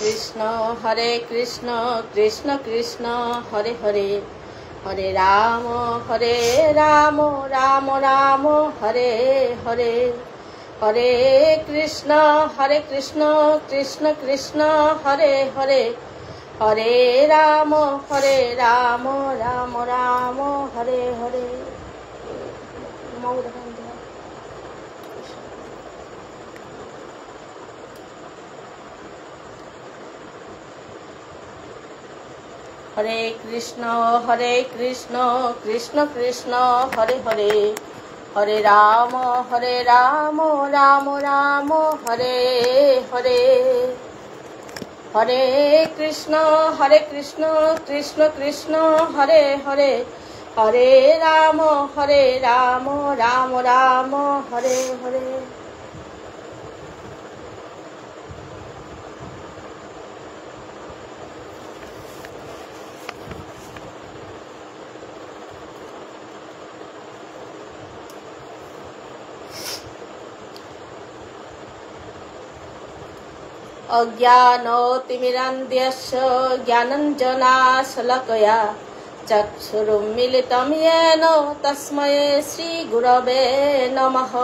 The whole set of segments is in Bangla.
কৃষ্ণ কৃষ্ণ কৃষ্ণ হরে হরে, হরে রাম রাম রাম হরে হরে, হরে কৃষ্ণ কৃষ্ণ কৃষ্ণ হরে হরে, হরে রাম রাম রাম হরে হরে। হরে কৃষ্ণ কৃষ্ণ কৃষ্ণ হরে হরে, হরে রাম রাম রাম হরে হরে, হরে কৃষ্ণ কৃষ্ণ কৃষ্ণ হরে হরে, হরে রাম রাম রাম হরে হরে। अज्ञानतिमिरान्धस्य ज्ञानाञ्जनशलाकया चक्षुरुन्मीलितं येन तस्मै श्रीगुरवे नमः।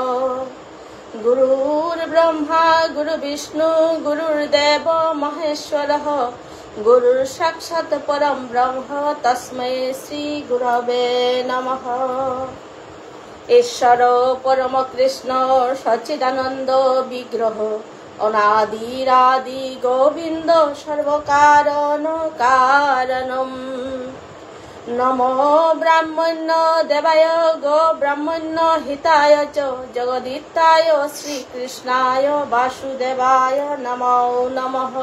गुरुर्ब्रह्मा गुरुर्विष्णु गुरुर्देव महेश्वरः, गुरुर्साक्षात् परं ब्रह्म तस्मै श्रीगुरवे नमः। ईश्वर परम कृष्ण सच्चिदानन्द विग्रह, अनादिरादि गोविंद सर्वकारण कारणम। नमो ब्राह्मण्य देवाय गो ब्राह्मण्य हिताय च जगदिताय श्रीकृष्णाय वासुदेवाय नमो नमः।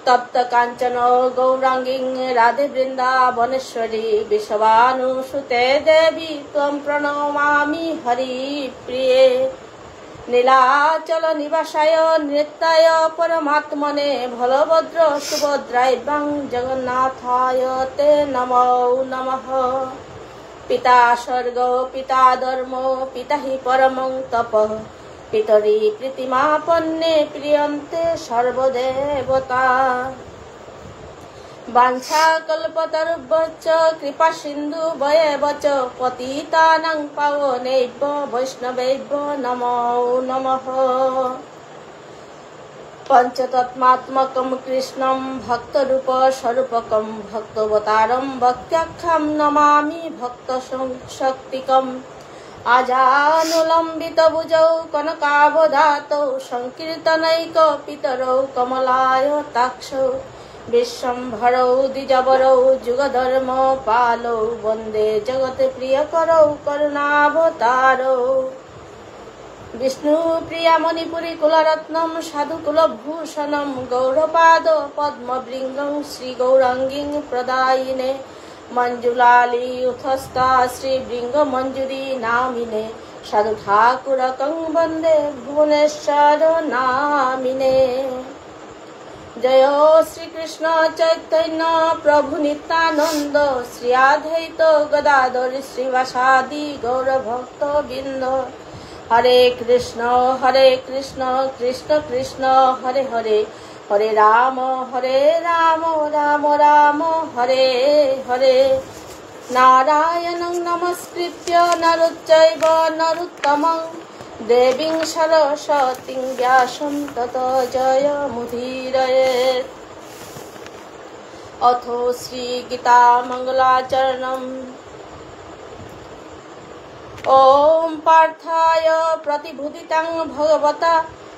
तप्त कांचन गौरांगी राधे वृंदावनेश्वरी विश्वानुसुते देवी त्वं प्रणमामि हरिप्रिये। नीलाचल निवासाय नृत्याय परमात्मने बलभद्र सुभद्राभ्यां जगन्नाथाय ते नमो नमः। पिता स्वर्ग पिता धर्म पिता हि परमं तपः, पितरि प्रीतिमापन्ने प्रियन्ते सर्वदेवता। वाञ्छाकल्पतरुभ्यश्च कृपा सिन्धुभ्येव च पतितानां पावनेभ्यो वैष्णवेभ्यो नमो नमः। पञ्चतत्त्वात्मकं कृष्णं भक्तरूपस्वरूपकं भक्तावतारं भक्त्याख्यं नमामि भक्तशक्तिकम्। आजानुलम्बितभुजौ कनकावदातौ संकीर्तनैकपितरौ कमलायताक्षौ, विश्वम्भरौ द्विजवरौ जुगधर्म पालौ वन्दे जगत् प्रियकरौ करुणावतारौ। विष्णुप्रिया मणिपुरी कुलरत्नं साधुकुलभूषणं गौरपाद पद्मभृङ्गं श्रीगौराङ्गीं प्रदायिने, मंजुलाली उथस्ता श्रीभृङ्गमञ्जुरी नामिने, साधु ठाकुरकं वन्दे भुवनेश्वर नामिने। जय श्री कृष्ण चैतन्य प्रभु नित्यानंद, श्री अद्वैत गदाधर श्रीवासादि गौर भक्त बिंद। हरे कृष्ण कृष्ण कृष्ण हरे हरे, हरे राम राम राम हरे हरे। नारायणं नमस्कृत्य नरोच्चैव नरोत्तमं, देवीं सरस्वतीं व्यासं ततो जयमुदीरयेत्। अथो श्रीगीता मंगलाचरणम्। ॐ पार्थाय प्रतिबोधितं भगवता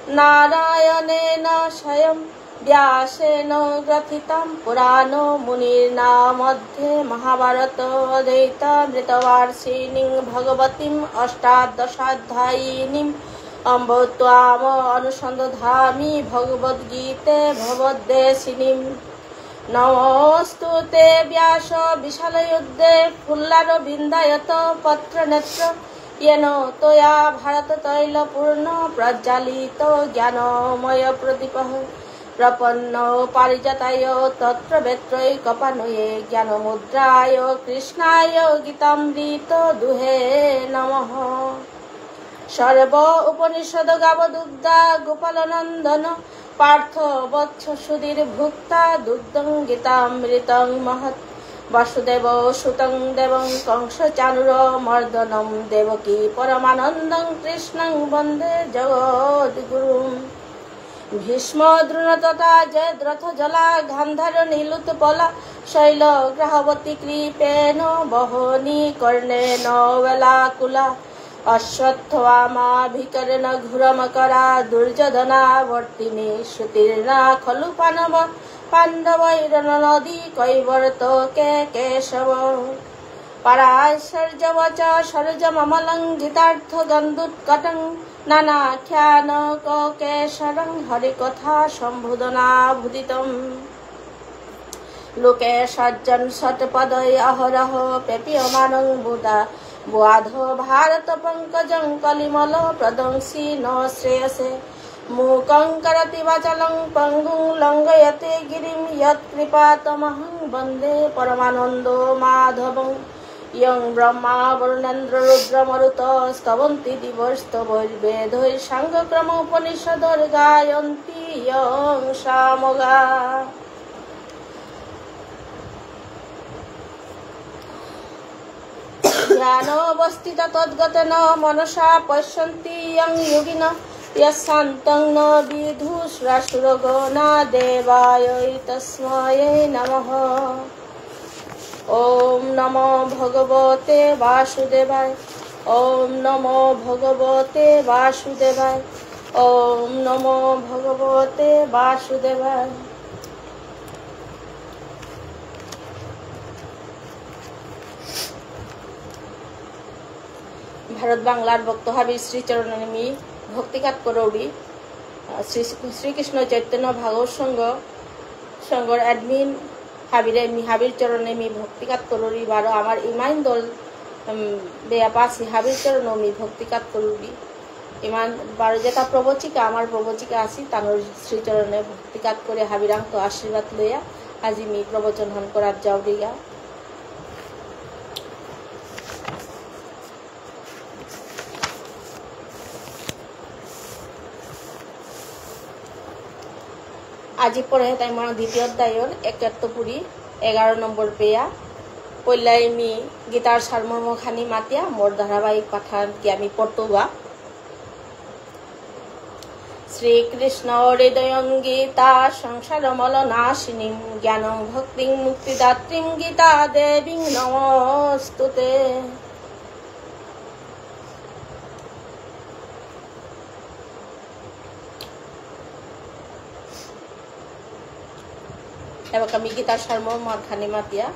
नारायणेन स्वयं व्यासेन ग्रथितं पुराणो मुनिर्ना मध्ये महाभारत अद्वैतामृतवर्षिणीं भगवतीम् अष्टादशाध्यायिनीम् अम्ब त्वाम् अनुसन्धामि भगवद्गीते भवद्देशिनीम्। नमोऽस्तु ते व्यास विशालयुद्धे फुल्लारविन्दायत पत्रनेत्र, येन त्वया भारततैलपूर्ण प्रज्वालित ज्ञानमय प्रदीपः प्रपन्नो पारिजाताय तत्रवेत्रैकपाणये ज्ञानमुद्राय कृष्णाय गीतामृत दुहे नमः। सर्व उपनिषद गावदुग्धा गोपालनंदन পার্থ বৎস সুধীর ভুক্তা দুগ্ধং গীতামৃতং মহৎ বাসুদেব সুতং দেবং কংস চানুর মর্দনম দেবকী পরমানন্দং কৃষ্ণং বন্দে জগদ্গুরুম ভীষ্ম দ্রোণ তথা জয়দ্রথ জলা গান্ধার নীলুৎপলা শৈল গ্রাহবতী কৃপেণ বহনি কর্ণেন বেলাকুলা অশ্বত্থমা ভিকরেণ ঘুরমকরা দুর্যোধনা বর্তিনী সুতীর্ণা খলু পাণ্ডবৈরনদী কৈবর্ত কেশব পরাশর্যবচ সরজমমলং গীতার্থ গন্ধুৎকটং নানাখ্যান কেশরং হরিকথা সম্বোধনাভুদিতম লোকে সজ্জন শতপদৈ অহরহ পেপীয়মানং বুধা বুয়াধ ভারত পঙ্কজং কলিমল প্রদংসি ন শ্রেয়সে মূকং করতি বাচলং পঙ্গুং লঙ্ঘয়তে গিরিম যৎকৃপাতমহং বন্দে পরমানন্দো মাধবং ইয়ং ব্রহ্মা বরুণেন্দ্র রুদ্র মরুত স্তবন্তি দিবস্তবৈর্বেদৈ সাঙ্গক্রম উপনিষদর গায়ন্তি ইয়ং সামগা জ্ঞানবস্থিত তদ্গতেন মনসা পশ্যন্তি ইয়ং যোগিনঃ यस्सान्तं न विदुषासुरगणा देवायै तस्मै नमः। ॐ नमो भगवते वासुदेवाय। ॐ नमो भगवते वासुदेवाय। ॐ नमो भगवते वासुदेवाय। ভারত বাংলার ভক্ত হাবির শ্রীচরণেমি ভক্তিকাত করৌড়ি শ্রীকৃষ্ণ চৈতন্য ভাগবত সংঘর অ্যাডমিন হাবির চরণে মি ভক্তিকাত করৌড়ি বারো আমার ইমান দল বেয়া পাশি হাবির চরণ মি ভক্তিকাত করৌড়ি ইমান বারো যেটা প্রবচিকা আমার প্রবচিকা আছি তানোর শ্রীচরণে ভক্তিকাত করে হাবিরাঙ্ক আশীর্বাদ লইয়া আজি মি প্রবচন হন করার যাওড়িগা। আজি পরে তাই মানে দ্বিতীয় অধ্যায়র ৭১ 11 নম্বর পেয়া পইলাই মি গীতার সারমর্ম খানি মাতিয়া মোর ধারাবাহিক পাঠান কি আমি পড়তবা। শ্রীকৃষ্ণ হৃদয়ং গীতা সংসার মল নাশিনীম জ্ঞানং ভক্তিং মুক্তিদাত্রীম গীতা দেবীং নমস্তুতে। এবার আমি গীতার সারমর্ম খানি মাতিয়া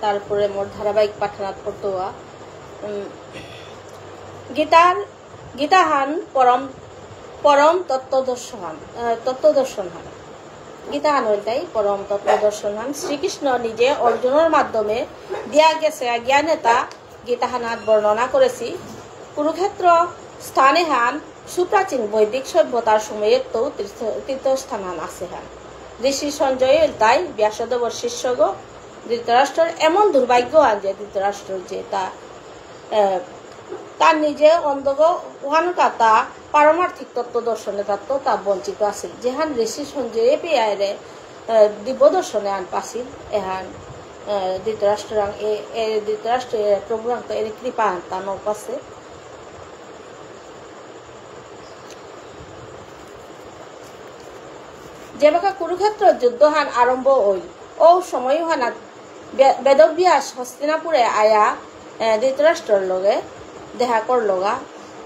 তারপরে মোর ধারাবাহিক পাঠনাত পড়তোয়া। গীতাহান পরম তত্ত্বদর্শন হান গীতাহান হইতাই পরম তত্ত্বদর্শন হান শ্রীকৃষ্ণ নিজে অর্জুনের মাধ্যমে দিয়া গেছে জ্ঞানেতা গীতাহানাত বর্ণনা করেছি। কুরুক্ষেত্র স্থানে হান সুপ্রাচীন বৈদিক সভ্যতার সময়ের তো তীর্থস্থান হান আছে হান। ঋষি সঞ্জয় তাই ব্যাসদেবর শিষ্যগ ধৃতরাষ্ট্রের এমন দুর্ভাগ্য আন যে ধৃতরাষ্ট্র যে তার নিজে অন্ধগ ওহানকা তা পারমার্থিক তত্ত্ব দর্শনে তত্ত্ব তা বঞ্চিত আছিল। যেহান ঋষি সঞ্জয় পেয়ারে দিব্য দর্শনে আন পাছিল এহান ধৃতরাষ্ট্রের প্রভুরাং তো এর কৃপা আন তা নপাছে। যেবাকা কুরুক্ষেত্র যুদ্ধহান আরম্ভ হইল ও সময় হানা বেদব্যাস হস্তিনাপুরে আয়া ধৃতরাষ্ট্রের লগে দেখা করলগা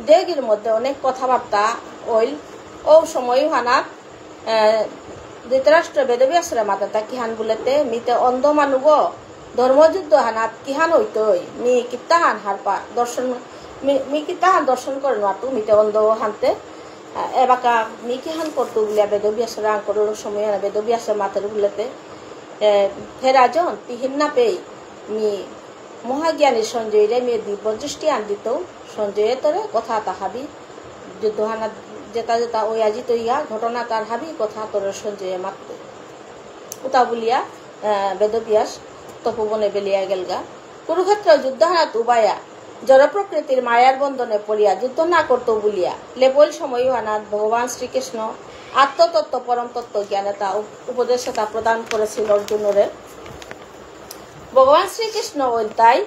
দেগির মধ্যে অনেক কথাবার্তা হইল। ও সময় হানাত ধৃতরাষ্ট্র বেদব্যাসের মাতাটা কিহান বলেতে মিতে অন্ধ মানুষ ধর্মযুদ্ধ হানাত কিহান হইতই মি কিতাহান হারপা দর্শন মি কিতাহান দর্শন করে নাতু মিতে অন্ধ হানতে এবাকা মি কিহান করতো বলিয়া বেদব্যাসের আং করার সময় বেদব্যাসের মাথার বলেতে হে রাজন তিহিন না পেয়ে মি মহাজ্ঞানী সঞ্জয়রে মেয়ে দিব্য দৃষ্টি আন দিত সঞ্জয়ে তরে কথা তাহাবি যুদ্ধ হানা যেটা যেটা ওই আজি তৈয়া ঘটনা তার হাবি কথা তোর সঞ্জয়ে মাত্র উতা বলিয়া বেদব্যাস তপবনে বেলিয়া গেলগা। কুরুক্ষেত্র যুদ্ধ হানাত উবায়া জড় প্রকৃতির মায়ার বন্ধনে পড়িয়া যুদ্ধ না করতো বলিয়া লেবল সময় হানাত ভগবান শ্রীকৃষ্ণ আত্মতত্ত্ব পরম তত্ত্ব জ্ঞানে তা উপদেশতা প্রদান করেছিল অর্জুনরে। ভগবান শ্রীকৃষ্ণ তাই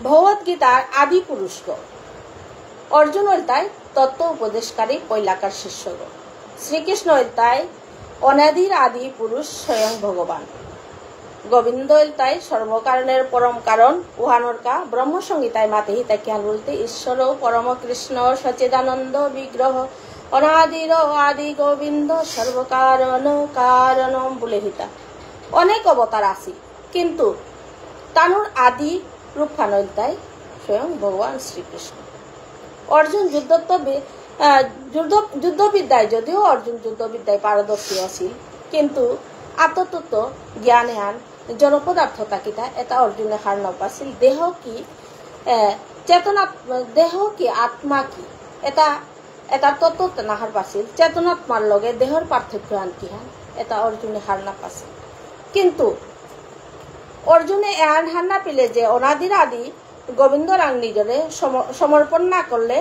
ভগবত গীতার আদি পুরুষ অর্জুন তাই তত্ত্ব উপদেশকারী পৈলাকার শিষ্য শ্রীকৃষ্ণ তাই অনাদির আদি পুরুষ স্বয়ং ভগবান গোবিন্দ তাই সর্বকারণের পরম কারণ উহানরকা ব্রহ্মসংহিতায় মাতে হিতা জ্ঞান বলতে ঈশ্বর পরম কৃষ্ণ সচিদানন্দ বিগ্রহ অনাদির আদি গোবিন্দ সর্বকারণ কারণম বলে হিতা অনেক অবতার আছে কিন্তু তানুর আদি রূপখানল তাই স্বয়ং ভগবান শ্রীকৃষ্ণ। অর্জুন যুদ্ধবিদ্যায় যদিও অর্জুন যুদ্ধবিদ্যায় পারদর্শী আছিল কিন্তু আত্মতত্ত্ব জ্ঞানে আন জড়পদার্থ তাকিতা এটা অর্জুনে হার নপাছিল। দেহ কি চেতনা, দেহ কি আত্মা কি এটা এটা তত্ত্ব নাহার পাছিল। চেতনাত্মার লগে দেহর পার্থক্য আন কি হান এটা অর্জুনে হার নাপাছিল। কিন্তু অর্জুনে এহান হার না পেলে যে অনাদির আদি গোবিন্দ রাং নিজরে সমর্পণ না করলে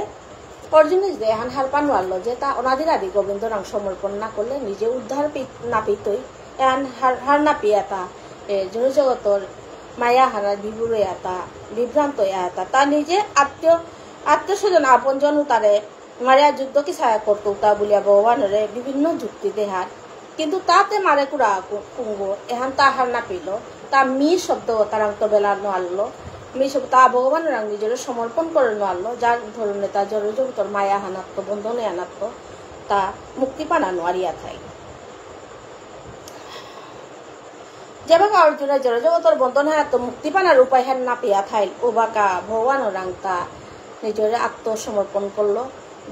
অর্জুনে যে এহান হার পা নোয়ারল যে তা অনাদির আদি গোবিন্দ রাং সমর্পণ না করলে নিজে উদ্ধার না পেতই এহান হার না পেয়ে তা জগতর মায়া হারা বিভুর এটা বিভ্রান্ত এটা তা নিজে আত্মীয় স্বজন আপনজন তারে মারিয়া যুদ্ধ কি ছায়া করতো তা বলিয়া ভগবানের বিভিন্ন যুক্তি দেহার কিন্তু তাতে মারে কুড়া কুঙ্গ এহান তা হার না পেল তা মি শব্দ তার বেলা নোয়ারলো মি শব্দ তা ভগবানের নিজের সমর্পণ করে নোয়ারলো যার ধরনে তা জড়জগতর মায়া হানাত্ম বন্ধনে আনাত্ম তা মুক্তি পানা নোয়ারিয়া থাই। যেভাবে অর্জুনের জড়জগতর বন্ধন হানাত্ম মুক্তি পানার উপায় হেন না পেয়া থাইল ওবাকা ভগবান রাং তা নিজের আত্মসমর্পণ করলো।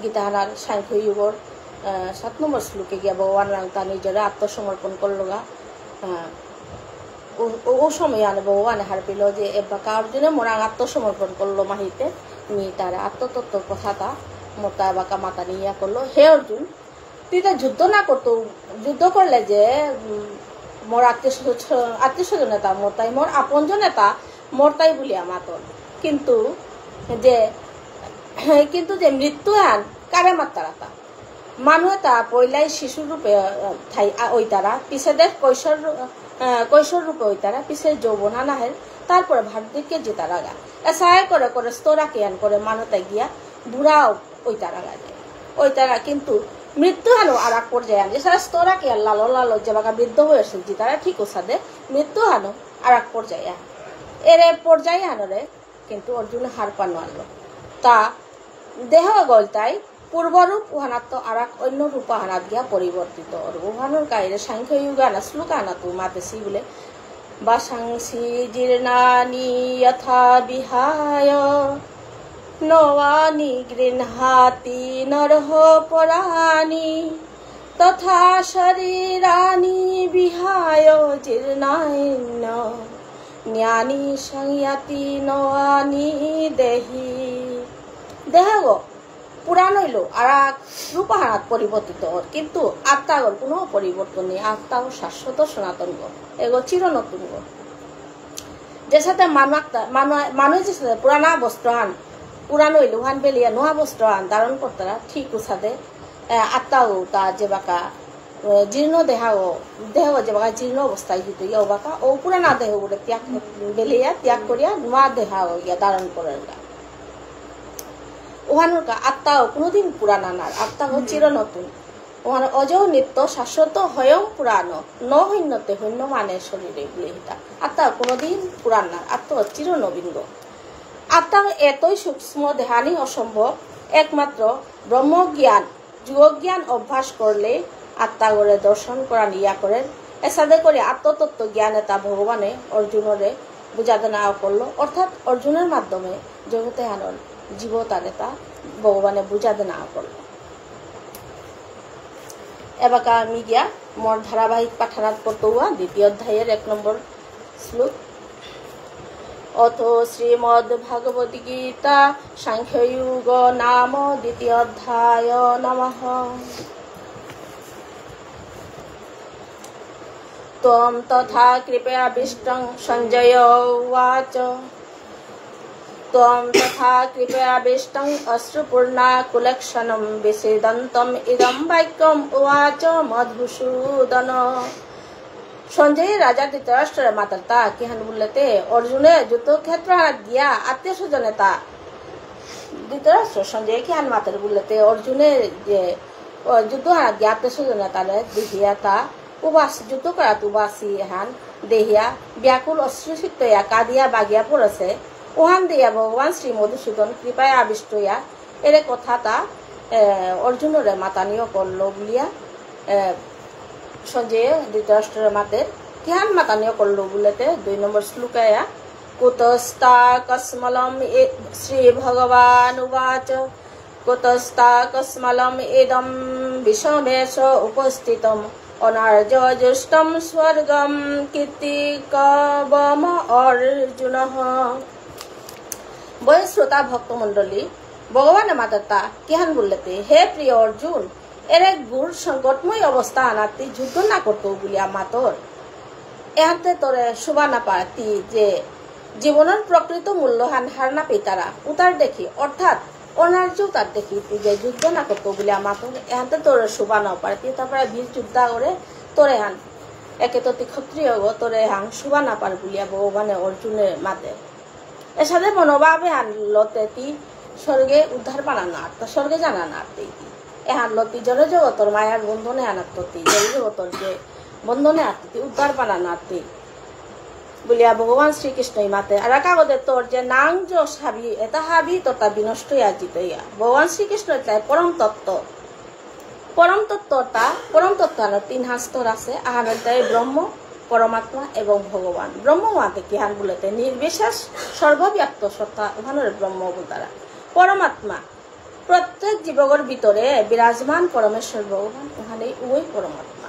গীতাহানার সাংখ্য যুগর 7 নম্বর শ্লোকে গিয়া ভগবান রাং তা নিজের আত্মসমর্পণ করলো গা। ও সময় আনে ভগবান হার পেল যে এবাকা অর্জুনে মোরাং আত্মসমর্পণ করলো মাহিতে নি তার আত্মতত্ত্বর কথাটা মোটা এবাকা মাতা নিয়া করলো। হে অর্জুন তুই তো যুদ্ধ না করতো, যুদ্ধ করলে যে মোর আত্মীয় স্বজন এটা মোর তাই মোর আপনজন এটা মোর তাই বলিয়া মাতন কিন্তু যে মৃত্যু আন কারে মাত্তারা তা মানুহ এটা পইলাই শিশু রূপে ঠাই ওই তারা পিছে দেখ কৈশোর রূপে ওই তারা পিছে যৌবনা নাহের তারপরে ভারতকে জেতা রাগা এসায় করে স্তরা কেয়ান করে মানুষটা গিয়া বুড়াও ওই তারা গায়ে ওই তারা কিন্তু মৃত্যু হানো আর এক পর্যায়ে আন এছাড়া স্তরা কেয়ান লালো যে বাগা বৃদ্ধ হয়েছে যে তারা ঠিক ওসাদে মৃত্যু হানো আর এক পর্যায়ে আন এর পর্যায়ে আনরে কিন্তু অর্জুন হার পানো আনলো তা দেহ গল তাই পূর্বরূপ উহানাত্ম আর এক অন্য রূপ হানাত গিয়া পরিবর্তিত উহানোর গায়ে সাংখ্য যুগানা শ্লোক আনাতো মাতেছি বলে বা সাংসি জীর্ণানি যথা বিহায় নবানি গৃহাতি নরহ পরানি তথা শরীরানি বিহায় জীর্ণায়ন জ্ঞানী সংয়াতি নবানি দেহি। দেহ পুরাণ হইল আর এক রূপাহারাত পরিবর্তিত কিন্তু আত্মাগর কোনো পরিবর্তন নেই। আত্মাও শাশ্বত সনাতন এগো চির নতুন যে সাথে মানুষ যে সাথে পুরানা বস্ত্র আন পুরাণ হইল উহান বেলিয়া নোয়া বস্ত্র আন ধারণ করতারা ঠিক সাথে আত্মাও তা যে বাকা জীর্ণ দেহ যে বাকা জীর্ণ অবস্থায় কিন্তু ইয়া বাকা ও পুরানা দেহ বলে ত্যাগ বেলিয়া ত্যাগ করিয়া নোয়া দেহ ইয়া ধারণ করে ওহানোর আত্মাও কোনোদিন পুরানা না আত্মা চির নতুন ওহান অজও নিত্য শাশ্বত হয়ং পুরাণ ন হন্যতে হন্য মানে শরীরে বলে হিতা আত্মা কোনোদিন পুরাণ না আত্মা চির নবীন আত্মা এতই সূক্ষ্ম দেহানি অসম্ভব একমাত্র ব্রহ্মজ্ঞান যোগজ্ঞান অভ্যাস করলে আত্মা গড়ে দর্শন করা নিয়া করেন এসাদে করে আত্মতত্ত্ব জ্ঞান এটা ভগবানে অর্জুনরে বুঝাতে না করলো অর্থাৎ অর্জুনের মাধ্যমে জগতে আনল জীবতার এটা ভগবানে বুঝাতে না করল। এবাকা আমি গিয়া মোর ধারাবাহিক পাঠানাত করতোয়া 2য় অধ্যায়ের 1 নম্বর শ্লোক অথ শ্রীমদ্ ভাগবতী গীতা সাংখ্যযুগ নাম 2য় অধ্যায় নমঃ। ত্বম তথা কৃপয়াবিষ্টং সঞ্জয় উবাচ त्वं तथा कृपयाभीष्टम् अश्रुपूर्णा कुलक्षणं विषेदन्तम् इदं वाक्यम् उवाच मधुसूदन। সঞ্জয় রাজা ধৃতরাষ্ট্রের মাতার তা কিহান বললেতে অর্জুনে যুদ্ধক্ষেত্র গিয়া আত্মীয় স্বজনে তা ধৃতরাষ্ট্র সঞ্জয় কিহান মাতার বললেতে অর্জুনের যে যুদ্ধ হানা গিয়া আত্মীয় স্বজনে তারে দেখিয়া তা উবাস যুদ্ধ করা উবাসী হান দেহিয়া ব্যাকুল অশ্রুসিক্ত ইয়া কাঁদিয়া বাগিয়া পড়েছে ওহান দিয়া ভগবান শ্রী মধুসূদন কৃপায় আবিষ্ট ইয়া এর কথা তা অর্জুনরে মাতানীয় করল বলিয়া সঞ্জয় ধৃতরাষ্ট্রের মাতের কিহান মাতানীয় করলো বলেতে 2 নম্বর শ্লোকায়া কুতস্তা কস্মলম শ্রী ভগবান উবাচ কুতস্তা কস্মলম ইদম বিষমেশ উপস্থিতম অনার্যজুষ্টম স্বর্গম কীর্তিকবম অর্জুনঃ। বয় শ্রোতা ভক্তমণ্ডলী ভগবানের মাতার তা কিহান বললেতে হে প্রিয় অর্জুন এর এক গুড় সংকটময় অবস্থা আনাতি যুদ্ধ না করতো বলিয়া মাতর এহাতে তোরে শোভা না পারতি যে জীবনের প্রকৃত মূল্যহান হার না পেয়ে তারা উতার দেখি অর্থাৎ অনার্য তার দেখি যে যুদ্ধ না করতো বলিয়া মাতর এহাতে তোরে শোভা না পারতি তারপরে বীর যুদ্ধা করে তোরে হান একে তো ক্ষত্রিয় তোরে হান শোভা না পার বলিয়া ভগবানে অর্জুনের মাতে এর সাথে মনোভাবে হান লতে তি স্বর্গে উদ্ধার বানানো আত্মা স্বর্গে জানানো আত্মা এহান লতি জড় জগতর মায়ার বন্ধনে আনাত্মতি জড় জগতর যে বন্ধনে আত্মতি উদ্ধার বানানো আত্মি বলিয়া ভগবান শ্রীকৃষ্ণই মাতে আর কাগজে তোর যে নাং যশ হাবি এটা হাবি তোর তা বিনষ্ট আজিত ইয়া ভগবান শ্রীকৃষ্ণ তাই পরম তত্ত্ব আনার 3 স্তর আছে আহানের তাই ব্রহ্ম পরমাত্মা এবং ভগবান ব্রহ্ম মাতে কিহান বলেতে নির্বিশেষ সর্বব্যাপ্ত সত্তা ওখানের ব্রহ্ম অবতারা পরমাত্মা প্রত্যেক জীবগর ভিতরে বিরাজমান পরমেশ্বর ভগবান ওখানে ওই পরমাত্মা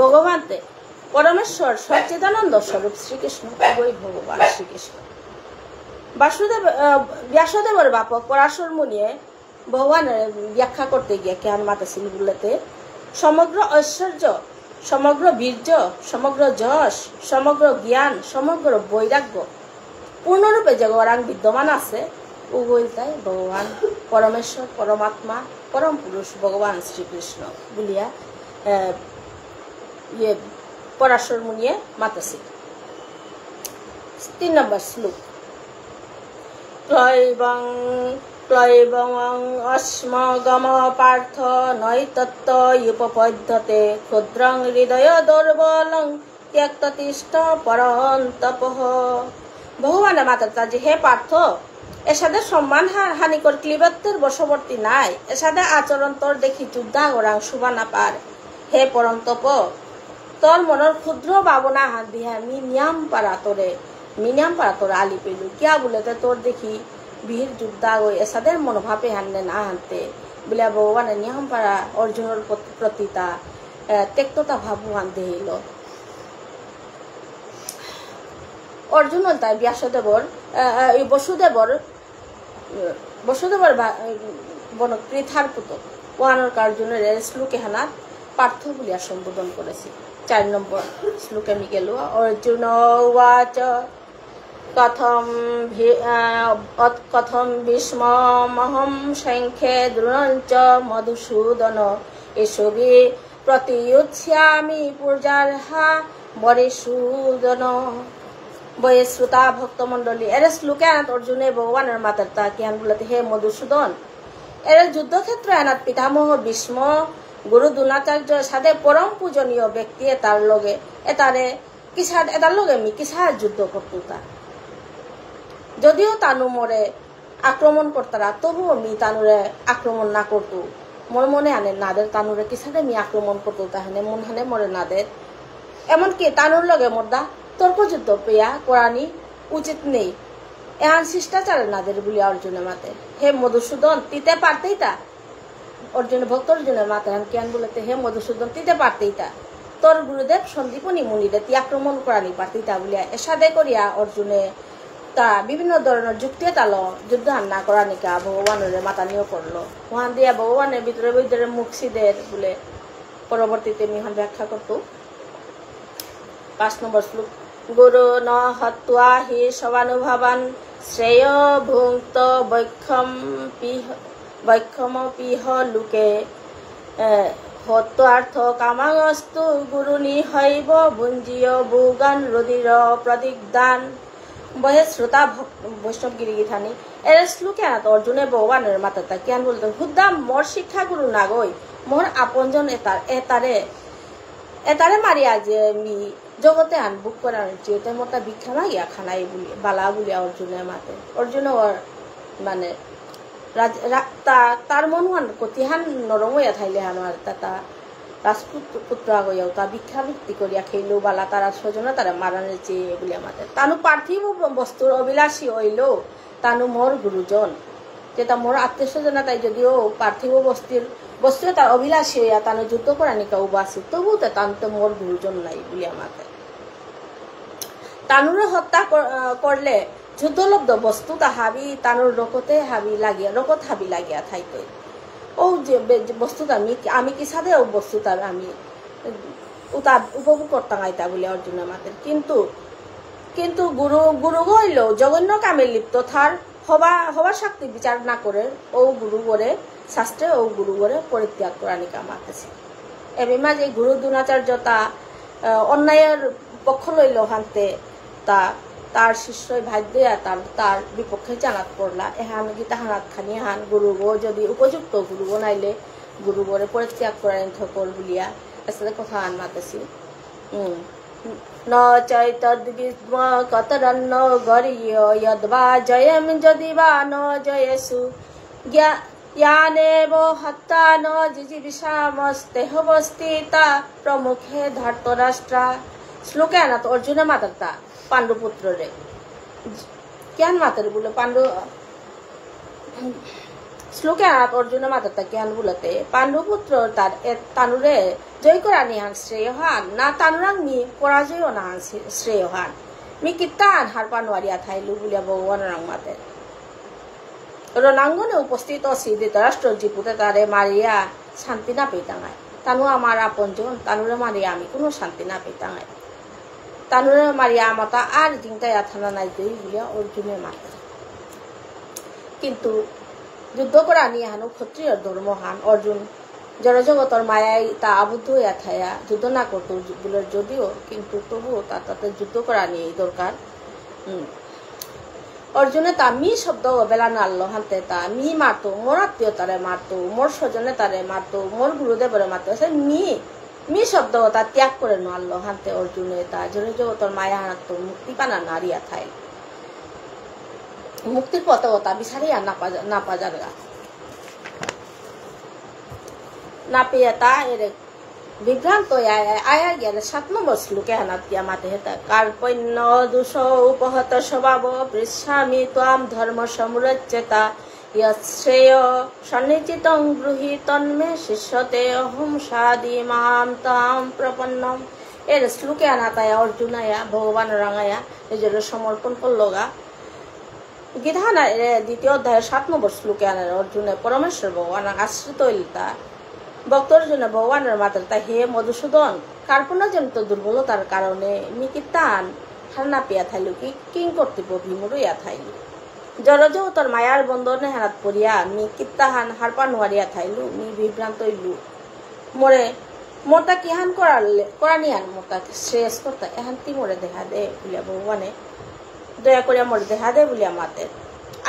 ভগবানতে পরমেশ্বর সচ্চিদানন্দ স্বরূপ শ্রীকৃষ্ণ ওই ভগবান শ্রীকৃষ্ণ ব্যাসদেবর বাপক পরাশর মুনিয়ে ভগবানের ব্যাখ্যা করতে গিয়ে কেন মাতাছিল বলতে সমগ্র ঐশ্বর্য সমগ্র বীর্য সমগ্র যশ সমগ্র জ্ঞান সমগ্র বৈরাগ্য পূর্ণরূপে যে গৌরাং বিদ্যমান আছে উভয়টাই ভগবান পরমেশ্বর পরমাত্মা পরম পুরুষ ভগবান শ্রীকৃষ্ণ বলিয়া পরাশর মুনিয়ে মাতাছিল। 3 নম্বর শ্লোক ক্লৈবং অস্মগম পার্থ নৈতত্ত্ব উপপদ্যতে ক্ষুদ্রং হৃদয় দুর্বলং ত্যক্ততিষ্ঠ পরন্তপঃ। ভগবানের মাতা যে হে পার্থ এর সাথে সম্মান হানিকর ক্লিবত্বের বশবর্তী নাই এর সাথে আচরণ তোর দেখি যুদ্ধা গোরাং শোভা না পার হে পরন্তপ তোর মনের ক্ষুদ্র ভাবনা হাত দিয়া মিনিয়াম পারা তোরে আলি পেলু কিয়া বলেতে তোর দেখি বীর যুদ্ধা গই এর সাথে মনোভাবে হানলে না হানতে বলে ভগবানের নিয়ম পারা অর্জুনের প্রতি তা তেক্ততা ভাব হানতে হইল অর্জুন তাই ব্যাসদেবর বসুদেবর বনকৃথার পুতক ওহানোর অর্জুনের শ্লোকে হানাত পার্থ বলিয়া সম্বোধন করেছি। 4 নম্বর শ্লোকে আমি গেল অর্জুন উবাচ কথম ভীষ্মহম সংখ্যে দ্রোণঞ্চ মধুসূদন এসবি প্রতিয়ুৎস্যামি পূজার্হা বরিসূদন। বয়ে শ্রোতা ভক্তমণ্ডলী এর শ্লোকে আনাত অর্জুনে ভগবানের মাতার তা কিহান বলতে হে মধুসূদন এর যুদ্ধক্ষেত্রে আনাত পিতামহ ভীষ্ম গুরু দ্রোণাচার্যের সাথে পরম পূজনীয় ব্যক্তি এটার লগে মি কিসার যুদ্ধ করতো তা যদিও তানু মরে আক্রমণ করতারা তবুও মি তানুরে আক্রমণ না করতো মোর মনে আনে নাদের তানুরে কিসারে মি আক্রমণ করতো তাহলে মন হানে মরে নাদের এমনকি তানুর লগে মোরদা তর্কযুদ্ধ পেয়া করানি উচিত নেই এহান শিষ্টাচার নাদের বলিয়া অর্জুনের মাতে হে মধুসূদন তিতে পারতেই তা অর্জুন ভক্ত অর্জুনের মাতে কেন বলতে হে মধুসূদন তিতে পারতেই তা তোর গুরুদেব সন্দীপনী মুনিরে তি আক্রমণ করানি পারতেই তা বলিয়া এসাদে করিয়া অর্জুনে তা বিভিন্ন ধরনের যুক্তি তাল যুদ্ধ না করানিকা ভগবানের মাতানিও করলো ওহান দিয়া ভগবানের ভিতরে মুক্তিদের বলে পরবর্তীতে মিহান ব্যাখ্যা করতো। 5 নম্বর শ্লোক গুরু ন হত্বা হি সবানুভবান শ্রেয় ভুক্ত বৈক্ষম পিহ লোকে হত্যার্থ কামাস্তু গুরুনি হৈব ভুঞ্জীয় বুগান রুদির প্রদিগ্দান বহে শ্রোতা বৈষ্ণব গিরিগিঠানি এর শ্লোকে অর্জুনে ভগবানের মাতা কেন বলতো হুদ্দা মোর শিক্ষা গুরু নাগই মোর আপনজন এতারে মারিয়া যে মি জগতে আন বুক করার যেতে মতা ভিক্ষা মাগিয়া খানাই বলি বালা বলিয়া অর্জুনের মাতে অর্জুন মানে তার মনুয়ান কতিহান নরম হইয়া থাইলে হানো আর তা রাজপুত্র আগইয়াও তা ভিক্ষা বৃত্তি করিয়া খেলো বালা তারা স্বজনে তারা মারানের চেয়ে বলিয়া মাতে তানু পার্থিব বস্তুর অভিলাষী হইল তানু মোর গুরুজন যেটা মোর আত্মীয় স্বজনা তাই যদিও পার্থিব বস্তু তার অভিলাষী হইয়া তানু যুদ্ধ করা নিকা উবাসী তবু তান তো মোর গুরুজন নাই বলিয়া মাতে তানুরে হত্যা করলে যুদ্ধলব্ধ বস্তু হাবি তানুর রকত হাবি লাগিয়া থাইতই ও যে বস্তুটা আমি কি সাদে ও বস্তুটা আমি উপভোগ করতাম আইতা বলে অর্জুনের মাতের কিন্তু গুরু হইল জঘন্য কামে লিপ্ত থার হবার শক্তি বিচার না করে ও গুরু করে শাস্ত্রে ও গুরু করে পরিত্যাগ করা নিকা মাতেছে এমনি মাঝে গুরু দ্রোণাচার্যতা অন্যায়ের পক্ষ লইল হানতে তার শিষ্যই ভাগ্যয়া তার বিপক্ষে জানাত পড়লা এহান গীতা হানাত খানি হান গুরু যদি উপযুক্ত গুরু নাইলে গুরু বরে পরিত্যাগ করেন থকল বলিয়া আসলে কথা আন মাতেছি ন চৈতদ্বিদ্ম কতরন্ন গরিয় যদ্বা জয়ম যদি বা ন জয়েসু জ্ঞানেব হত্যা ন জিজিবিষামস্তেহবস্থিতা প্রমুখে ধর্তরাষ্ট্রা শ্লোকে আনাত অর্জুনের মাতারতা পাণ্ডুপুত্র রে কেন মাতার বলে শ্লোকে আনাত অর্জুনের মাতারতা কেন বলতে পাণ্ডুপুত্র তার তানুরে জয় করা নিহান শ্রেয় হান না তানুরাং মি পরাজয় না শ্রেয় হান মি কিত্তান হারপা নোয়ারিয়া থাইলু বলিয়া ভগবান রং মাতে রণাঙ্গনে উপস্থিত শ্রী ধৃতরাষ্ট্র জিপুতে তারে মারিয়া শান্তি না পেতাঙায় তানু আমার আপনজন তানুরে মারিয়া আমি কোনো শান্তি না পেতাঙায় তানুরে মারিয়া আমাতা আর জিংটাইয়া থানা নাই তৈ বলিয়া অর্জুনের মাতে কিন্তু যুদ্ধ করা নিয়ে হানু ক্ষত্রিয় ধর্ম হান অর্জুন জড়জগতর মায়াই তা আবদ্ধ হইয়া থাইয়া যুদ্ধ না করতো বলে যদিও কিন্তু তবুও তাতে যুদ্ধ করা নিয়ে দরকার অর্জুনে তা মি শব্দ বেলা নাড়লো হানতে তা মি মারতো মোর আত্মীয় তারে মারতো মোর স্বজনে তারে মারতো মোর গুরুদেবরে মারতো মি শব্দ তা ত্যাগ করে নাড়লো হানতে অর্জুনে তা জড়জগতর মায়া হানাতো মুক্তি পানা নারিয়া থাই মুক্তির পথে তা বিচারিয়া না পাজারগা না পেয়ে তা এর বিভ্রান্ত আয়া গেলে 7 নম্বর শ্লোকে হানাত গিয়া মাতে হেতা কার্পণ্য দোষ উপহত স্বভাব পৃচ্ছামি ত্বাম ধর্ম সমুচ্চেতা শ্রেয় সন্নিচিতং গৃহী তন্মে শিষ্যতে অহম সাদি মাম তাম প্রপন্নম এর শ্লোকে আনাতায়া অর্জুনায়া ভগবান রাঙায়া নিজের সমর্পণ করলগা গীতা দ্বিতীয় অধ্যায়ের 7 নম্বর শ্লোকে আনার অর্জুনে পরমেশ্বর ভগবান আশ্রিত হইলতা ভক্তর জন্য ভগবানের মাত্রা হে মধুসূদন কার্পণ্যজনিত দুর্বলতার কারণে মিকিতান হারনা পেয়া থাইলু কিং কর্তব্য ভীমরইয়া থাইলু জড়জগতর মায়ার বন্ধনে হারাত পড়িয়া মি কিত্তাহান হারপা নোয়ারিয়া থাইলু মি বিভ্রান্ত হইলু মোরটা কিহান করানিয়ান মোরটা শ্রেয়স কর্তা এহান তি মোরে দেখা দে বলিয়া ভগবানে দয়া করিয়া মোরে দেখা দে বলিয়া মাতে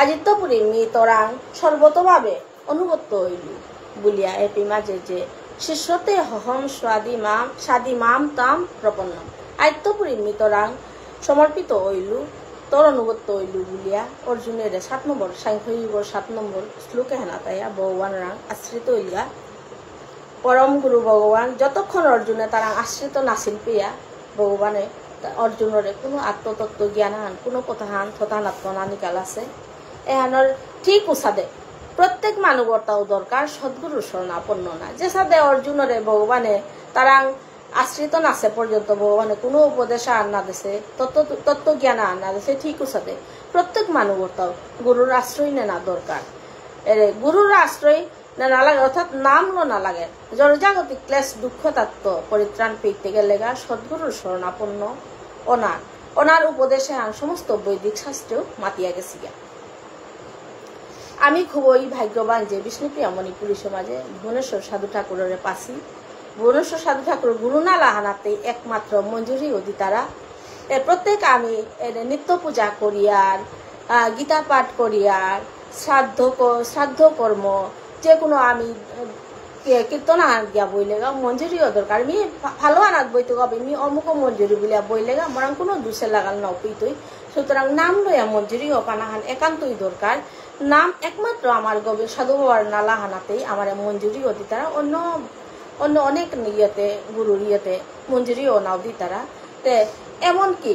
আদিত্যপুরী মি তরাং সর্বতভাবে অনুগত হইলু বলিয়া এপি মাঝে যে শিষ্যতে হহম সাদি মাম তাম প্রপন্নম আদিত্যপুরী মি তরাং সমর্পিত হইলু তোর অনুগত হইলু বলিয়া অর্জুনের 7 নম্বর সাংখ্যযুগের 7 নম্বর শ্লোকে হেনাতাইয়া ভগবান রাং আশ্রিত হইলিয়া পরম গুরু ভগবান যতক্ষণ অর্জুনে তারা আশ্রিত নাছিল পেয়া ভগবানে অর্জুনরে কোনো আত্মতত্ত্ব জ্ঞান হান কোনো কথা হান থতানাত্ম নানিকাল আছে এহানোর ঠিক উসাদে প্রত্যেক মানবতাও দরকার সদ্গুরুর শরণাপন্ন না যে সাদে অর্জুনরে ভগবানে তারা আশ্রিত নাছে পর্যন্ত ভগবানে কোনো উপদেশ আর না দিছে তত্ত্ব জ্ঞান আর না দিছে ঠিক উসাদে প্রত্যেক মানবতাও গুরুর আশ্রয় নেনা দরকার গুরুর আশ্রয় না লাগে অর্থাৎ নাম লো না লাগে জড়জাগতিক ক্লেশ দুঃখ তত্ত্ব পরিত্রাণ পেতে গেলে গা সদ্গুরুর শরণাপন্ন অনার ওনার উপদেশে সমস্ত বৈদিক শাস্ত্র মাতিয়া গেছি। আমি খুবই ভাগ্যবান যে বিষ্ণুপ্রিয়া মণিপুরী সমাজে ভুবনেশ্বর সাধু ঠাকুরের পাশি ভুবনেশ্বর সাধু ঠাকুর গুরুনালা হানাতে একমাত্র মঞ্জুরি অধিতারা প্রত্যেক আমি নিত্য পূজা করিয়ার গীতা পাঠ করিয়ার শ্রাদ্ধ কর্ম যে কোনো আমি কীর্তন আনাত গিয়া বইলেগা মঞ্জুরিও দরকার আমি ভালো আনাত বইতে গবে আমি অমুক মঞ্জুরি বলিয়া বইলেগা আমার কোনো দুসে লাগাল নপিতই সুতরাং নাম লইয়া মঞ্জুরিও পানাহান একান্তই দরকার নাম একমাত্র আমার সাধু বাবার নালা হানাতেই আমার মঞ্জুরি অধিতারা অন্য অন্য অনেক ইয়েতে গুরুর ইয়েতে মঞ্জুরিও নাও দিতারা তে এমনকি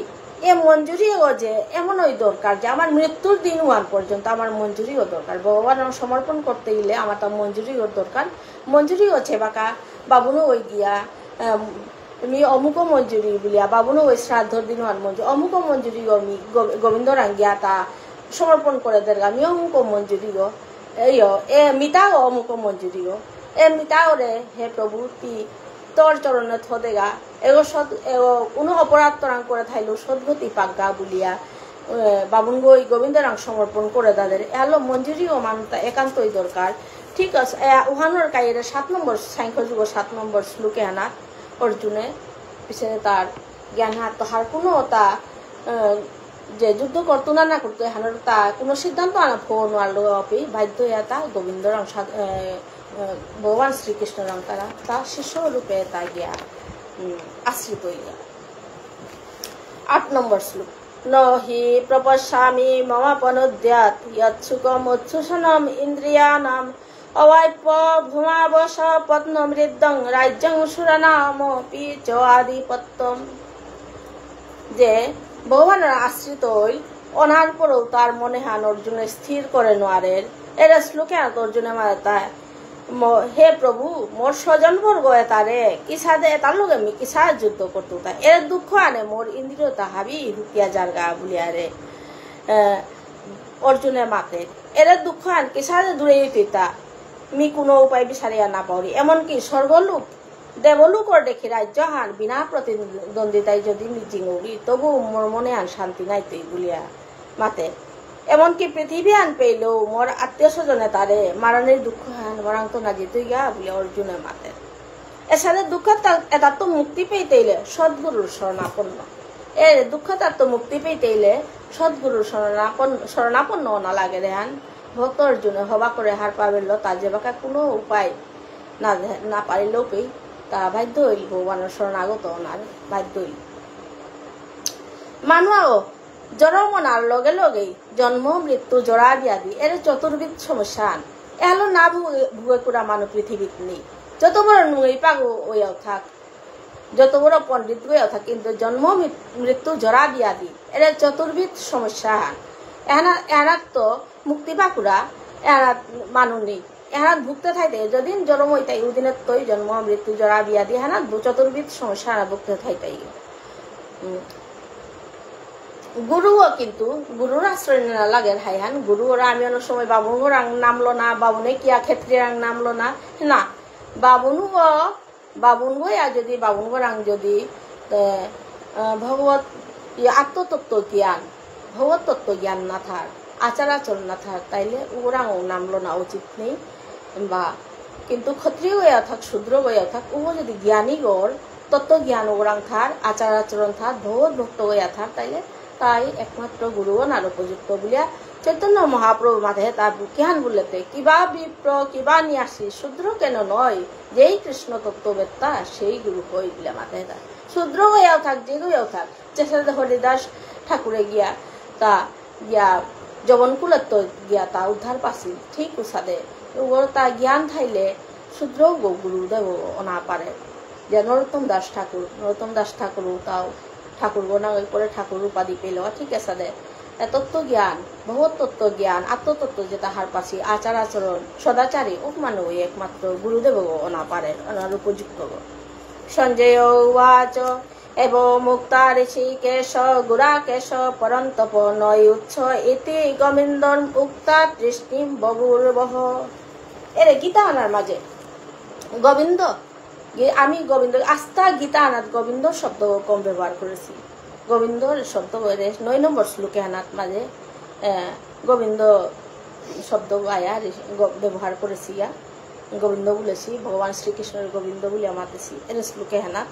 এ মঞ্জুরিও যে এমনই দরকার যে আমার মৃত্যুর দিন হওয়ার পর্যন্ত আমার মঞ্জুরিও দরকার ভগবান সমর্পণ করতে গেলে আমার তো মঞ্জুরিও দরকার মঞ্জুরি হচ্ছে বাকা বাবুনও ওই গিয়া আমি অমুক মঞ্জুরি বলিয়া বাবুনও ওই শ্রাদ্ধর দিন হওয়ার মঞ্জুরি অমুক মঞ্জুরিও আমি গোবিন্দ রাঙ্গিয়া তা সমর্পণ করে দেয় আমি অমুক মঞ্জুরিও এই এ মিতাও অমুক মঞ্জুরিও এ মিতাও রে হে প্রভু তোর চরণে থদেগা এগো কোনো অপরাধ তরাং করে থাইলো সদ্গতি পাগা বলিয়া বাবুন গই গোবিন্দ রাং সমর্পণ করে তাদের এলো মঞ্জুরি ও মানতা একান্তই দরকার ঠিক আছে উহানোর কাইয়ের 7 নম্বর সাংখ্যযুগ 7 নম্বর শ্লোকে আনা অর্জুনে পিছনে তার জ্ঞান হাত তাহার কোনো তা যে যুদ্ধ করতো না করতো হানোর তা কোনো সিদ্ধান্ত আনা ফোন আলো অপি বাধ্য তা গোবিন্দ রাং ভগবান শ্রীকৃষ্ণ রাম তারা তা শিষ্য রূপে তা গিয়া আশ্রিত হইয়া 8 নম্বর শ্লোক নহি প্রপশ্যামি মমাপনুদ্যাৎ ইয়ৎসুকমুচ্ছুষণম ইন্দ্রিয়ানাম অবাপ্য ভূমাবশ পত্নমৃদ্যং রাজ্যং সুরানামপি চ আধিপত্যম যে ভগবানের আশ্রিত হই অনার পরেও তার মনে হান অর্জুনে স্থির করে নোয়ারের এরা শ্লোকে অর্জুনে মারে তা হে প্রভু মোর স্বজন বর্গ তারে কিসাদে তার লগে আমি কিসা যুদ্ধ করতো তা এর দুঃখ আনে মোর ইন্দ্রিয় তা হাবি হুকিয়া জারগা বলিয়া রে অর্জুনে মাতে এর দুঃখ আন কিসাদে দূরে তা মি কোনো উপায় বিচারিয়া না পারি এমনকি স্বর্গলোক দেবলোকর দেখি রাজ্য হান বিনা প্রতিদ্বন্দ্বিতায় যদি মিজিং উড়ি তবু মোর মনে আন শান্তি নাই তুই বলিয়া মাতে এমনকি পৃথিবী আন পেলেও মোর আত্মীয় স্বজনে তারে মারণের দুঃখ হান মরাং তো না যেতে গা বলে অর্জুনে মাতে এসাথে দুঃখ এটা তো মুক্তি পেতে এলে সদ্গুরুর শরণাপন্ন এর দুঃখ তার তো মুক্তি পেতে এলে সদ্গুরুর শরণাপন্ন না লাগে রে হান ভক্ত অর্জুনে হবা করে হার পাবেল তা যে বাকা কোনো উপায় না পারিলেও পেই তা বাধ্য হইল ভগবানের শরণাগত ওনার বাধ্য হইল মানুয়াও জড়মনার লগে লগেই জন্ম মৃত্যু জরা ব্যাধি এর চতুর্বিধ সমস্যা এলো না ভুগে কুড়া মানুষ পৃথিবীত নেই যত বড় নুই পাগো ওইয়াও থাক যত বড় পণ্ডিত ওইয়াও থাক কিন্তু জন্ম মৃত্যু জরা ব্যাধি এর চতুর্বিধ সমস্যা এনার তো মুক্তি পাকুড়া এনার মানুষ নেই এনার ভুগতে থাইতে যদিন জন্ম হইতাই ওদিনের তৈ জন্ম মৃত্যু জরা ব্যাধি এনার চতুর্বিধ সমস্যা ভুগতে থাইতাই গুরুও কিন্তু গুরুর আশ্রয় না লাগে হাইহান গুরু ওরা আমি অনেক সময় বাবুন রাং নামলো না বাবুনে কিয়া ক্ষেত্রে রাং নামলো না না বাবুন গয়া যদি বাবুন রাং যদি ভগবত আত্মতত্ত্ব জ্ঞান ভগবত তত্ত্ব জ্ঞান না থাক আচার আচরণ না থাক তাইলে ওরাং নামলো না উচিত নেই বা কিন্তু ক্ষত্রিয় গয়া থাক শূদ্র গয়া থাক ও যদি জ্ঞানী গড় তত্ত্ব জ্ঞান ওরাং থার আচার আচরণ থাক ভগবত ভক্ত গয়া থাক তাইলে তাই একমাত্র গুরুও নার উপযুক্ত বলিয়া চৈতন্য মহাপ্রভু মাধে তার বুকিহান বলতে কিবা বিপ্র কিবা নিয়াসী শূদ্র কেন নয় যেই কৃষ্ণ তত্ত্ববেত্তা সেই গুরু কই বলে মাধে তা শূদ্র গয়াও থাক যে গয়াও থাক যেসাথে হরিদাস ঠাকুরে গিয়া তা গিয়া জবনকুলত গিয়া তা উদ্ধার পাছিল ঠিক উসাদে ওর তা জ্ঞান থাইলে শূদ্র গুরুদেব অনা পারে যে নরোত্তম দাস ঠাকুর তাও ঠাকুর গোনা করে ঠাকুর উপাধি পেল ঠিক আছে দে তত্ত্ব জ্ঞান ভগবত তত্ত্ব জ্ঞান আত্মতত্ত্ব যে তাহার পাশে আচার আচরণ সদাচারী ও মানে ওই একমাত্র গুরুদেব অনা পারে অনার উপযুক্ত সঞ্জয় উবাচ এব মুক্তা ঋষিকেশ গুড়াকেশ পরন্তপ নয় উচ্ছ ইতি গোবিন্দর উক্তা দৃষ্টি বভুর্বহ এর গীতা আনার মাঝে গোবিন্দ আমি গোবিন্দ আস্থা গীতা আনাত গোবিন্দ শব্দ কম ব্যবহার করেছি গোবিন্দর শব্দ 9 নম্বর শ্লোকে হানাত মাঝে গোবিন্দ শব্দ আয়া ব্যবহার করেছি ইয়া গোবিন্দ বলেছি ভগবান শ্রীকৃষ্ণের গোবিন্দ বলে মাতেছি এর শ্লোকে হানাত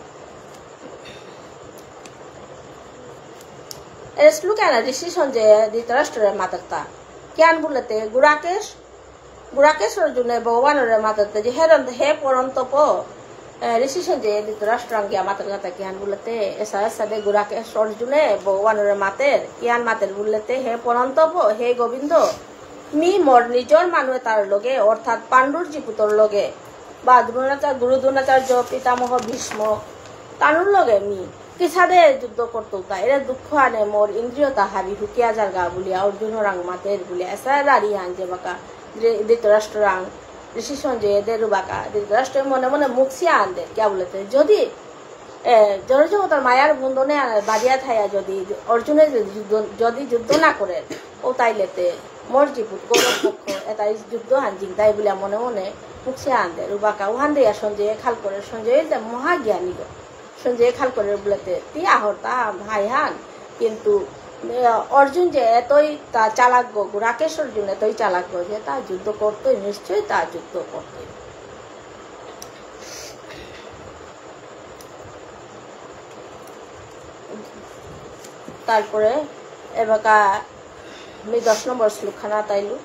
এর শ্লোকে হানা ঋষি সঞ্জয় ধৃতরাষ্ট্রের মাতাতা জ্ঞান বলতে গুড়াকেশ অর্জুনে ভগবানের মাতাতে যে হে পরন্তপ ঋষি সঞ্জয় ধৃতরাষ্ট্রাঙ্গিয়া মাতার কথা জ্ঞান বলতে এসা সাদে গুড়াকেশ অর্জুনে ভগবানের মাতের জ্ঞান মাতের বলতে হে পরন্তপ হে গোবিন্দ মি মোর নিজর মানুষ তার লগে অর্থাৎ পাণ্ডুর জীপুতর লগে বা গুরু দ্রোণাচার্য পিতামহ ভীষ্ম তানুর লগে মি কিসাদে যুদ্ধ করতো তা এরা দুঃখ আনে মোর ইন্দ্রিয়তা হাবি হুকিয়া জারগা বলিয়া অর্জুন রাং মাতের বলিয়া এসা রাড়ি হান যে বাকা ধৃতরাষ্ট্র রাং ঋষি সঞ্জয় দেরু বাকা ধৃতরাষ্ট্রের মনে মনে মুখসিয়া আন দে কে বলতে যদি জড়জগতার মায়ার বন্ধনে বাজিয়া থাইয়া যদি অর্জুনের যদি যুদ্ধ না করে ও তাইলেতে মোর জীপুত গৌরব পক্ষ এটা যুদ্ধ হান জিং তাই বলিয়া মনে মনে মুখসিয়া আন দে রুবাকা উহান দিয়া সঞ্জয় খাল করে সঞ্জয় মহাজ্ঞানী গো সঞ্জয় খাল করে বলতে তি আহর তা ভাই হান কিন্তু অর্জুন যে এতই তা চালাক গো রাকেশ অর্জুন এতই চালাক গো যে তা যুদ্ধ করতোই নিশ্চয়ই তা যুদ্ধ করতোই তারপরে এবাকা আমি 10 নম্বর শ্লোকখানা তাইলু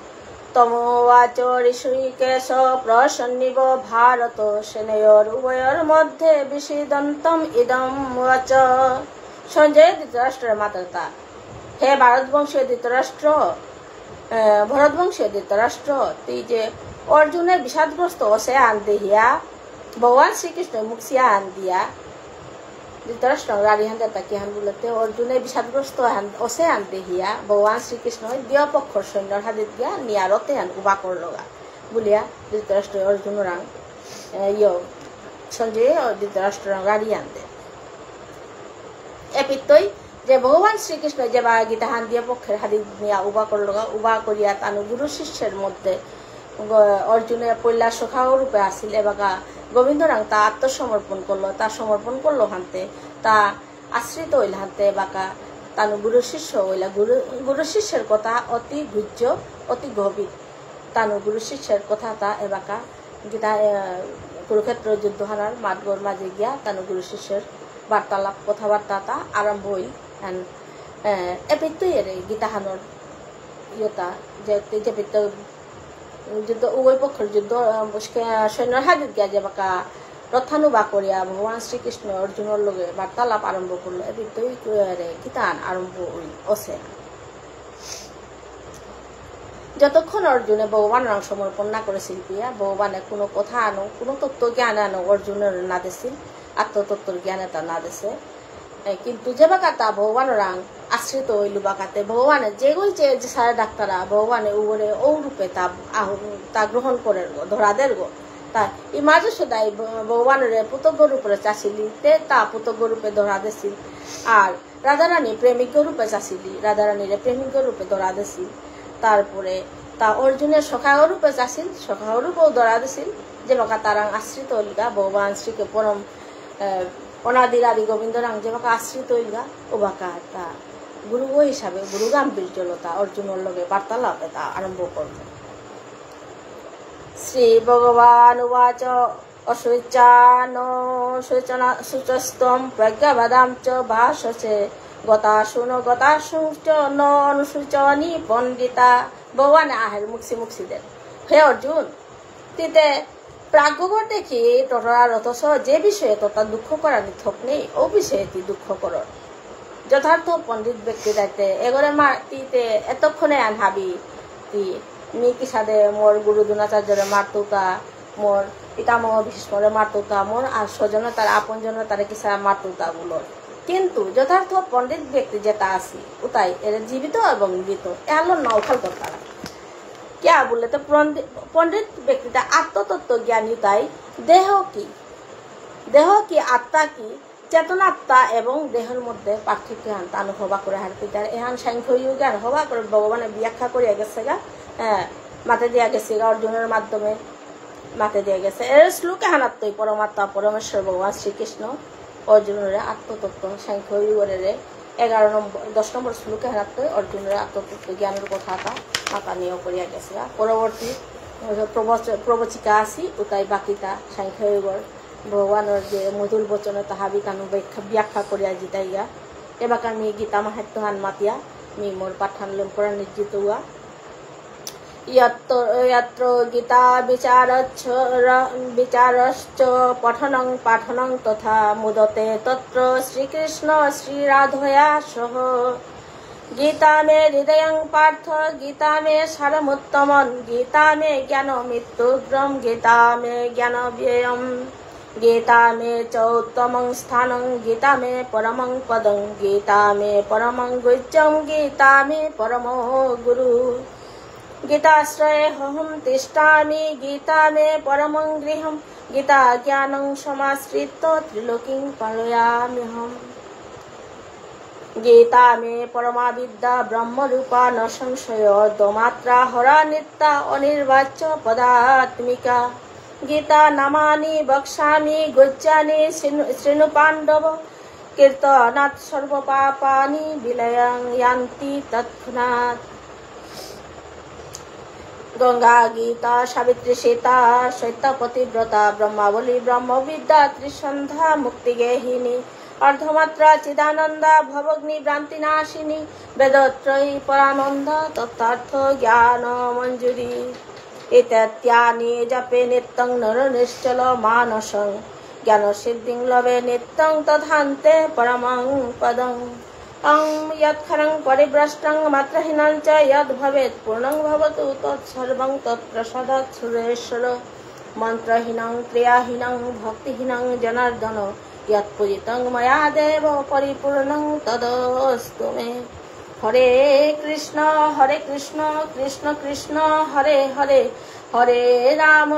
তমোবাচ ঋষিকেশ প্রসন্নিব ভারত সেনয়োর উভয়োর মধ্যে বিষিদন্তম ইদম ওয়াচ সঞ্জয় ধৃতরাষ্ট্রের মাতাতা হে ভারতবংশীয় ধৃতরাষ্ট্র তুই যে অর্জুনের বিষাদগ্রস্ত অসে আন দেহিয়া ভগবান শ্রীকৃষ্ণ মুখসিয়া আন দিয়া ধৃতরাষ্ট্র রাড়ি হান দেতা কি হান বলতে অর্জুনের বিষাদগ্রস্ত অসে আন দেহিয়া ভগবান শ্রীকৃষ্ণ দ্বিয় পক্ষর সৈন্যর হাদিত গিয়া নিয়ারতে আন উবা করলগা বলিয়া ধৃতরাষ্ট্র অর্জুন রাং সঞ্জয় ধৃতরাষ্ট্র রাং রাড়ি আন দে এপিতই যে ভগবান শ্রীকৃষ্ণ যে বা গীতা হান দিয়ে পক্ষের হাদিত নিয়া উবা করলগা উবা করিয়া তানু গুরু শিষ্যের মধ্যে অর্জুনের পৈলা সখা রূপে আসিল এবাকা গোবিন্দরাং তা আত্মসমর্পণ করলো তা সমর্পণ করলো হানতে তা আশ্রিত হইল হানতে বাকা তানু গুরু শিষ্য হইলা গুরু শিষ্যের কথা অতি গুহ্য অতি গভীর তানু গুরু শিষ্যের কথা তা এবাকা গীতা কুরুক্ষেত্র যুদ্ধ হানার মাঠগড় মাঝে গিয়া তানু গুরু শিষ্যের বার্তালাপ কথাবার্তা তা আরম্ভ হইল এপিত্তই এর গীতা হানোর ইয়তা যে যুদ্ধ উভয় পক্ষের যুদ্ধ সৈন্যর হাজির গিয়া যে বাকা রথানুবা করিয়া ভগবান শ্রীকৃষ্ণ অর্জুনের লগে বার্তালাপ আরম্ভ করলো এপিত্তই গীতান আরম্ভ হইল অসে যতক্ষণ অর্জুনে ভগবান রাং সমর্পণ না করেছিল পিয়া ভগবানের কোনো কথা আনো কোনো তত্ত্ব জ্ঞান আনো অর্জুনের না দিছিল আত্মতত্ত্বর জ্ঞানে তা না দিছে কিন্তু যে বাকা তা ভগবান রাং আশ্রিত হইল বাকাতে ভগবানের যেগুলি যে সারা ডাক্তারা ভগবানের উপরে ও রূপে তা গ্রহণ করে ধরাদের গো তা এই মাঝে সদাই ভগবানের পুতজ্ঞ রূপে চাষিলিতে তা পুতজ্ঞ রূপে ধরা দিছিল আর রাধারানী প্রেমিক রূপে চাষিলি রাধারানীর প্রেমিক রূপে ধরা দিছিল তারপরে তা অর্জুনের সখা রূপে চাষিল সখা রূপেও ধরা দিছিল যে বাকা তারাং আশ্রিত হইলগা ভগবান শ্রীকে পরম অনাদির আদি গোবিন্দরাং যে বাকা আশ্রিত হইলগা ও বাকা তা গুরু হিসাবে গুরু গাম্ভীর্যলতা অর্জুনের লগে বার্তালাপে তা আরম্ভ করল শ্রী ভগবান উবাচ অশুচানুচস্তম প্রজ্ঞাবাদাম চ ভাষসে গতাশুচ ন অনুসূচনী পণ্ডিতা ভগবান আহের মুক্সি দেন হে অর্জুন তিতে প্রাজ্ঞবর দেখি ততরার অথচ যে বিষয়ে তথা দুঃখ করার নিথক নেই ও বিষয়ে তি দুঃখ কর যথার্থ পণ্ডিত ব্যক্তি দায়িত্বে এগরে মাতিতে এতক্ষণে আন হাবি তি মি কি সাদে মোর গুরু দ্রোণাচার্যরে মারতুতা মোর পিতামহ ভীষ্মরে মারতুতা মোর আর স্বজন তার আপন জন তারে কিসা মারতুতা গুলো কিন্তু যথার্থ পণ্ডিত ব্যক্তি যেটা আসি ওটাই এর জীবিত এবং মৃত এলো নৌখাল তারা क्या बोले तो पंडित व्यक्ति आत्मतत्व ज्ञानी ताई देह की आत्मा की चेतनात्मा एवं देहर मध्य पार्थक्य हान तानु हवा करे हारपितार एहान सांख्य জ্ঞান हवा करे भगवान व्याख्या करिया गेছে গা माथे दिया गेছে গা अर्जुনের माध्यमे माथे दिया गेছে এর শ্লোকে হানাত্তই পরমাত্মা পরমেশ্বর ভগবান শ্রীকৃষ্ণ अर्जुনের আত্মতত্ত্ব सांख्य রে 10 নম্বর শ্লোকে হারাতে অর্জুনের আত্মতত্ত্ব জ্ঞানের কথাটা মাতা নিয়েও করিয়া গেছে। পরবর্তী প্রবচিকা আসি ওটাই বাকিটা সাংখ্যয়োগর ভগবানের যে মধুর বচনে তাহা বিকানু ব্যাখ্যা করিয়া জিতাইয়া এবার আমি গীতা মাহাত্ম্যহান মাতিয়া মি মোর পাঠান লম্পরা নির্জিত হুয়া यत्र गीता विचारश्च पठनं पाठनं तथा मुदते तत्र श्रीकृष्ण श्रीराधया सह गीता मे हृदयं पार्थ गीता मे सारमुत्तमं गीता मे ज्ञानमृत्युग्रं गीता मे ज्ञानव्ययम् गीता मे च उत्तमं स्थानं गीता मे परमं पदं गीता मे परमं गुह्यं गीता मे परमो गुरु गीताश्रये अहं तिष्ठामि गीता मे परमं गृहं गीता ज्ञानं समाश्रित्य त्रिलोकीं पालयाम्यहम् गीता मे परमा विद्या ब्रह्मरूपा न संशय द्वमात्रा हरा नित्या अनिर्वाच्य पदात्मिका गीता नामानि वक्ष्यामि गुह्यानि शृणु पाण्डव कीर्तनात् सर्वपापानि विलयं यान्ति तत्क्षणात् गंगा गीता सावित्री सीता सत्यपतिव्रता ब्रह्मावली ब्रह्मविद्या त्रिसंध्या मुक्तिगेहिनी अर्धमात्रा चिदानंदा भवग्नि भ्रांतिनाशिनी वेदत्रयी परानंद तत्थार्थ ज्ञान मंजूरी इत्यानि जपे नित्यं नर निश्चल मानसं ज्ञान सिद्धिं लभे नित्यं तथान्ते परमं पदं यत्खरं परिभ्रष्टं मात्रहीनं च यद् भवेत् पूर्णं भवतु तत्सर्वं तत्प्रसादात् सुरेश्वर मन्त्रहीनं क्रियाहीनं भक्तिहीनं जनार्दन यत्पूजितं मया देव परिपूर्णं तदस्तु मे हरे कृष्ण कृष्ण कृष्ण हरे हरे हरे राम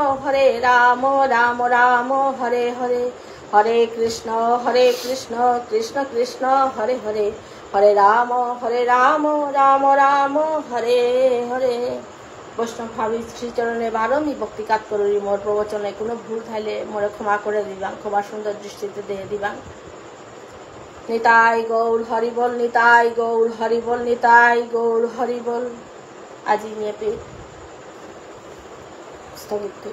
राम राम हरे हरे हरे कृष्ण कृष्ण कृष्ण हरे हरे हरे राम राम राम हरे हरे বৈষ্ণব ভাবি শ্রীচরণে বারমি ভক্তিকাত করি মোর প্রবচনে কোনো ভুল থাইলে মোরে ক্ষমা করে দিবাং ক্ষমা সুন্দর দৃষ্টিতে দিয়ে দিবাং নিতাই গৌর হরিবল নিতাই গৌর হরিবল নিতাই গৌর হরিবল আজি নিয়ে স্থগিত